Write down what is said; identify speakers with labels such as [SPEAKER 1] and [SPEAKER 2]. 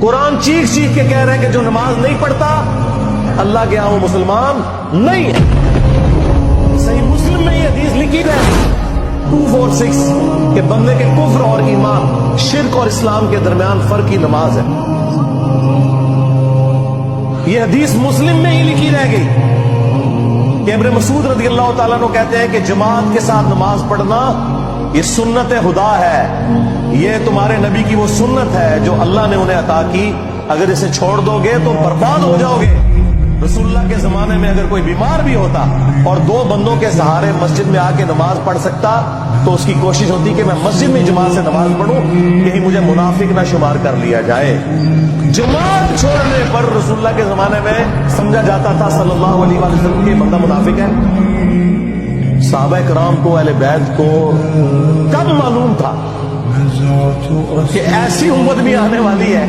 [SPEAKER 1] قرآن چیخ چیخ کے کہہ رہے ہیں کہ جو نماز نہیں پڑھتا اللہ کے ہاں وہ مسلمان نہیں ہے۔ صحیح مسلم میں یہ حدیث لکھی ہے 246 کہ بندے کے کفر اور ایمان، شرک اور اسلام کے درمیان فرق کی نماز ہے۔ یہ حدیث مسلم میں ہی لکھی رہ گئی کہ ابن مسعود رضی اللہ تعالیٰ عنہ کہتے ہیں کہ جماعت کے ساتھ نماز پڑھنا یہ سنت خدا ہے، یہ تمہارے نبی کی وہ سنت ہے جو اللہ نے انہیں عطا کی، اگر اسے چھوڑ دو گے تو برباد ہو جاؤ گے۔ رسول اللہ کے زمانے میں اگر کوئی بیمار بھی ہوتا اور دو بندوں کے سہارے مسجد میں آ کے نماز پڑھ سکتا تو اس کی کوشش ہوتی کہ میں مسجد میں جماعت سے نماز پڑھوں، کہیں مجھے منافق نہ شمار کر لیا جائے۔ جماعت چھوڑنے پر رسول اللہ کے زمانے میں سمجھا جاتا تھا صلی اللہ علیہ وسلم کہ بندہ منافق ہے۔ صحابہ کرام کو، اہل بیت کو کب معلوم تھا کہ ایسی امت بھی آنے والی ہے